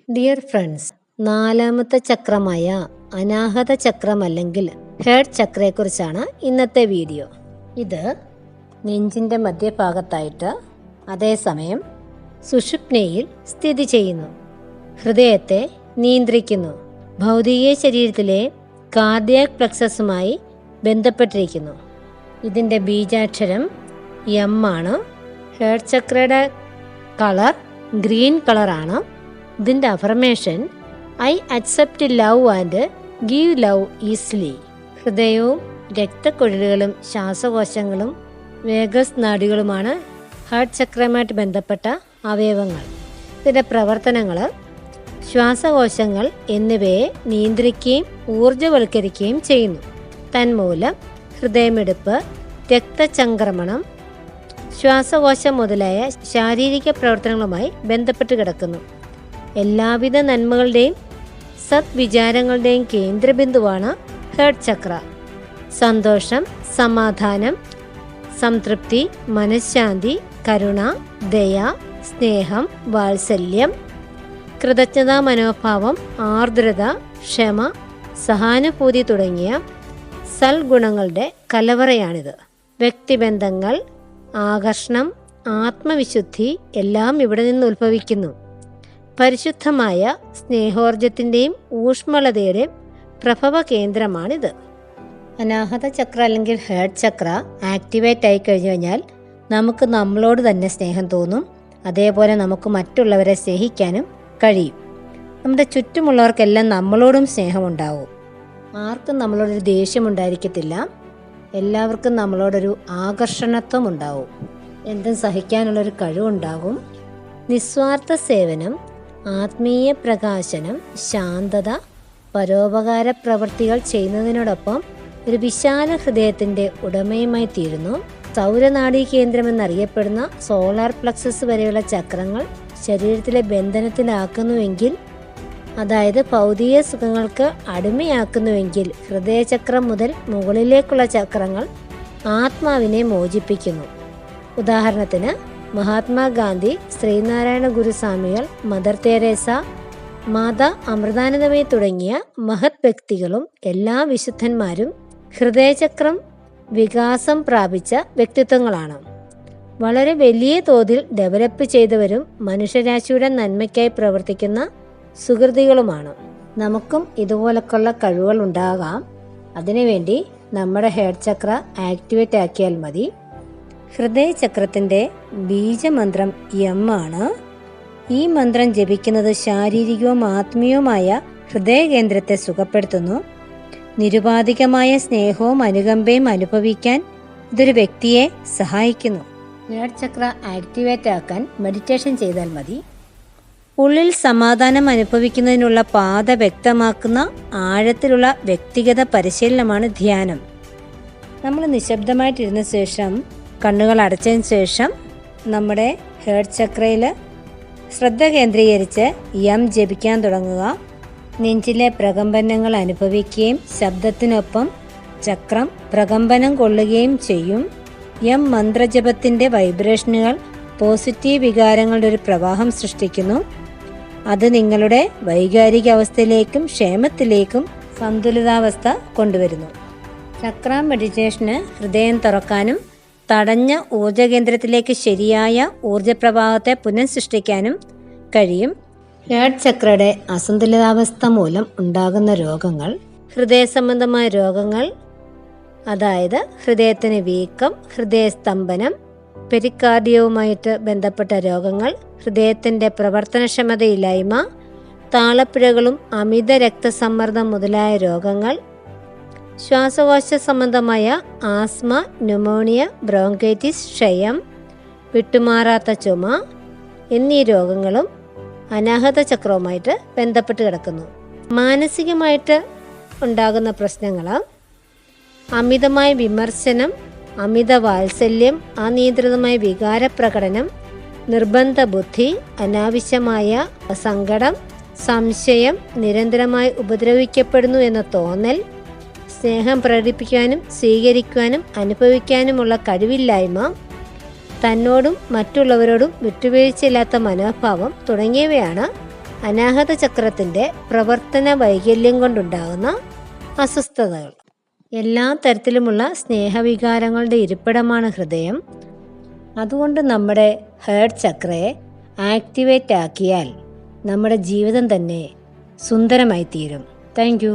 Dear friends, നാലാമത്തെ ചക്രമായ അനാഹത ചക്രം അല്ലെങ്കിൽ ഹേർട്ട് ചക്രയെക്കുറിച്ചാണ് ഇന്നത്തെ വീഡിയോ. ഇത് നെഞ്ചിൻ്റെ മധ്യഭാഗത്തായിട്ട് അതേസമയം സുഷുപ്നയിൽ സ്ഥിതി ചെയ്യുന്നു. ഹൃദയത്തെ നിയന്ത്രിക്കുന്നു. ഭൗതിക ശരീരത്തിലെ കാർഡിയാക് പ്ലക്സസുമായി ബന്ധപ്പെട്ടിരിക്കുന്നു. ഇതിൻ്റെ ബീജാക്ഷരം എം ആണ്. ഹേർട്ട് ചക്രയുടെ കളർ ഗ്രീൻ കളറാണ്. ഇതിൻ്റെ affirmation I accept love and give love easily. ഹൃദയവും രക്തക്കുഴലുകളും ശ്വാസകോശങ്ങളും വേഗസ് നാഡികളുമാണ് ഹാർട്ട് ചക്രവുമായിട്ട് ബന്ധപ്പെട്ട അവയവങ്ങൾ. ഇതിൻ്റെ പ്രവർത്തനങ്ങൾ ശ്വാസകോശങ്ങൾ എന്നിവയെ നിയന്ത്രിക്കുകയും ഊർജ്ജവൽക്കരിക്കുകയും ചെയ്യുന്നു. തന്മൂലം ഹൃദയമിടിപ്പ്, രക്തചംക്രമണം, ശ്വാസകോശം മുതലായ ശാരീരിക പ്രവർത്തനങ്ങളുമായി ബന്ധപ്പെട്ട് കിടക്കുന്നു. എല്ലാവിധ നന്മകളുടെയും സദ്വിചാരങ്ങളുടെയും കേന്ദ്രബിന്ദുവാണ് ഹേർട്ട് ചക്ര. സന്തോഷം, സമാധാനം, സംതൃപ്തി, മനഃശാന്തി, കരുണ, ദയ, സ്നേഹം, വാത്സല്യം, കൃതജ്ഞതാ മനോഭാവം, ആർദ്രത, ക്ഷമ, സഹാനുഭൂതി തുടങ്ങിയ സൽഗുണങ്ങളുടെ കലവറയാണിത്. വ്യക്തിബന്ധങ്ങൾ, ആകർഷണം, ആത്മവിശുദ്ധി എല്ലാം ഇവിടെ നിന്ന് ഉത്ഭവിക്കുന്നു. പരിശുദ്ധമായ സ്നേഹോർജത്തിൻ്റെയും ഊഷ്മളതയുടെയും പ്രഭവ കേന്ദ്രമാണിത്. അനാഹത ചക്ര അല്ലെങ്കിൽ ഹേർട്ട് ചക്ര ആക്ടിവേറ്റ് ആയി കഴിഞ്ഞു കഴിഞ്ഞാൽ നമുക്ക് നമ്മളോട് തന്നെ സ്നേഹം തോന്നും. അതേപോലെ നമുക്ക് മറ്റുള്ളവരെ സ്നേഹിക്കാനും കഴിയും. നമ്മുടെ ചുറ്റുമുള്ളവർക്കെല്ലാം നമ്മളോടും സ്നേഹമുണ്ടാവും. ആർക്കും നമ്മളോടൊരു ദേഷ്യമുണ്ടായിരിക്കത്തില്ല. എല്ലാവർക്കും നമ്മളോടൊരു ആകർഷണത്വം ഉണ്ടാവും. എന്തും സഹിക്കാനുള്ളൊരു കഴിവുണ്ടാകും. നിസ്വാർത്ഥ സേവനം, ആത്മീയ പ്രകാശനം, ശാന്തത, പരോപകാര പ്രവൃത്തികൾ ചെയ്യുന്നതിനോടൊപ്പം ഒരു വിശാല ഹൃദയത്തിൻ്റെ ഉടമയുമായി തീരുന്നു. സൗരനാഡീ കേന്ദ്രം എന്നറിയപ്പെടുന്ന സോളാർ പ്ലക്സസ് വരെയുള്ള ചക്രങ്ങൾ ശരീരത്തിലെ ബന്ധനത്തിലാക്കുന്നുവെങ്കിൽ, അതായത് ഭൗതിക സുഖങ്ങൾക്ക് അടിമയാക്കുന്നുവെങ്കിൽ, ഹൃദയചക്രം മുതൽ മുകളിലേക്കുള്ള ചക്രങ്ങൾ ആത്മാവിനെ മോചിപ്പിക്കുന്നു. ഉദാഹരണത്തിന് മഹാത്മാഗാന്ധി, ശ്രീനാരായണ ഗുരുസ്വാമികൾ, മദർ തെരേസ, മാതാ അമൃതാനന്ദമയി തുടങ്ങിയ മഹത് വ്യക്തികളും എല്ലാ വിശുദ്ധന്മാരും ഹൃദയചക്രം വികാസം പ്രാപിച്ച വ്യക്തിത്വങ്ങളാണ്. വളരെ വലിയ തോതിൽ ഡെവലപ്പ് ചെയ്തവരും മനുഷ്യരാശിയുടെ നന്മയ്ക്കായി പ്രവർത്തിക്കുന്ന സുഹൃതികളുമാണ്. നമുക്കും ഇതുപോലൊക്കെയുള്ള കഴിവുകൾ ഉണ്ടാകാം. അതിനുവേണ്ടി നമ്മുടെ ഹേർട്ട് ചക്ര ആക്ടിവേറ്റ് ആക്കിയാൽ മതി. ഹൃദയചക്രത്തിൻ്റെ ബീജമന്ത്രം എം ആണ്. ഈ മന്ത്രം ജപിക്കുന്നത് ശാരീരികവും ആത്മീയവുമായ ഹൃദയകേന്ദ്രത്തെ സുഖപ്പെടുത്തുന്നു. നിരുപാധികമായ സ്നേഹവും അനുകമ്പയും അനുഭവിക്കാൻ ഇതൊരു വ്യക്തിയെ സഹായിക്കുന്നു. ഹേർട്ട് ചക്ര ആക്ടിവേറ്റ് ആക്കാൻ മെഡിറ്റേഷൻ ചെയ്താൽ മതി. ഉള്ളിൽ സമാധാനം അനുഭവിക്കുന്നതിനുള്ള പാത വ്യക്തമാക്കുന്ന ആഴത്തിലുള്ള വ്യക്തിഗത പരിശീലനമാണ് ധ്യാനം. നമ്മൾ നിശബ്ദമായിട്ടിരുന്ന ശേഷം, കണ്ണുകൾ അടച്ചതിന് ശേഷം നമ്മുടെ ഹേർട്ട് ചക്രയിൽ ശ്രദ്ധ കേന്ദ്രീകരിച്ച് യം ജപിക്കാൻ തുടങ്ങുക. നെഞ്ചിലെ പ്രകമ്പനങ്ങൾ അനുഭവിക്കുകയും ശബ്ദത്തിനൊപ്പം ചക്രം പ്രകമ്പനം കൊള്ളുകയും ചെയ്യും. യം മന്ത്രജപത്തിൻ്റെ വൈബ്രേഷനുകൾ പോസിറ്റീവ് വികാരങ്ങളുടെ ഒരു പ്രവാഹം സൃഷ്ടിക്കുന്നു. അത് നിങ്ങളുടെ വൈകാരിക അവസ്ഥയിലേക്കും ക്ഷേമത്തിലേക്കും സന്തുലിതാവസ്ഥ കൊണ്ടുവരുന്നു. ചക്ര മെഡിറ്റേഷന് ഹൃദയം തുറക്കാനും തടഞ്ഞ ഊർജ്ജകേന്ദ്രത്തിലേക്ക് ശരിയായ ഊർജ്ജപ്രവാഹത്തെ പുനഃസൃഷ്ടിക്കാനും കഴിയും. ഹേർട്ട് ചക്രയുടെ അസന്തുലിതാവസ്ഥ മൂലം ഉണ്ടാകുന്ന രോഗങ്ങൾ, ഹൃദയ സംബന്ധമായ രോഗങ്ങൾ, അതായത് ഹൃദയത്തിന് വീക്കം, ഹൃദയസ്തംഭനം, പെരിക്കാർഡിയവുമായിട്ട് ബന്ധപ്പെട്ട രോഗങ്ങൾ, ഹൃദയത്തിൻ്റെ പ്രവർത്തനക്ഷമതയില്ലായ്മ, താളപ്പിഴകളും അമിത രക്തസമ്മർദ്ദം മുതലായ രോഗങ്ങൾ, ശ്വാസകോശ സംബന്ധമായ ആസ്മ, ന്യൂമോണിയ, ബ്രോങ്കൈറ്റിസ്, ക്ഷയം, വിട്ടുമാറാത്ത ചുമ എന്നീ രോഗങ്ങളും അനാഹത ചക്രവുമായിട്ട് ബന്ധപ്പെട്ട് കിടക്കുന്നു. മാനസികമായിട്ട് ഉണ്ടാകുന്ന പ്രശ്നങ്ങൾ അമിതമായ വിമർശനം, അമിത വാത്സല്യം, അനിയന്ത്രിതമായ വികാരപ്രകടനം, നിർബന്ധ ബുദ്ധി, അനാവശ്യമായ സങ്കടം, സംശയം, നിരന്തരമായി ഉപദ്രവിക്കപ്പെടുന്നു എന്ന തോന്നൽ, സ്നേഹം പ്രകടിപ്പിക്കാനും സ്വീകരിക്കാനും അനുഭവിക്കാനുമുള്ള കഴിവില്ലായ്മ, തന്നോടും മറ്റുള്ളവരോടും വിട്ടുവീഴ്ചയില്ലാത്ത മനോഭാവം തുടങ്ങിയവയാണ് അനാഹത ചക്രത്തിൻ്റെ പ്രവർത്തന വൈകല്യം കൊണ്ടുണ്ടാകുന്ന അസ്വസ്ഥതകൾ. എല്ലാ തരത്തിലുമുള്ള സ്നേഹവികാരങ്ങളുടെ ഇരിപ്പിടമാണ് ഹൃദയം. അതുകൊണ്ട് നമ്മുടെ ഹേർട്ട് ചക്രയെ ആക്ടിവേറ്റ് ആക്കിയാൽ നമ്മുടെ ജീവിതം തന്നെ സുന്ദരമായി തീരും. Thank you.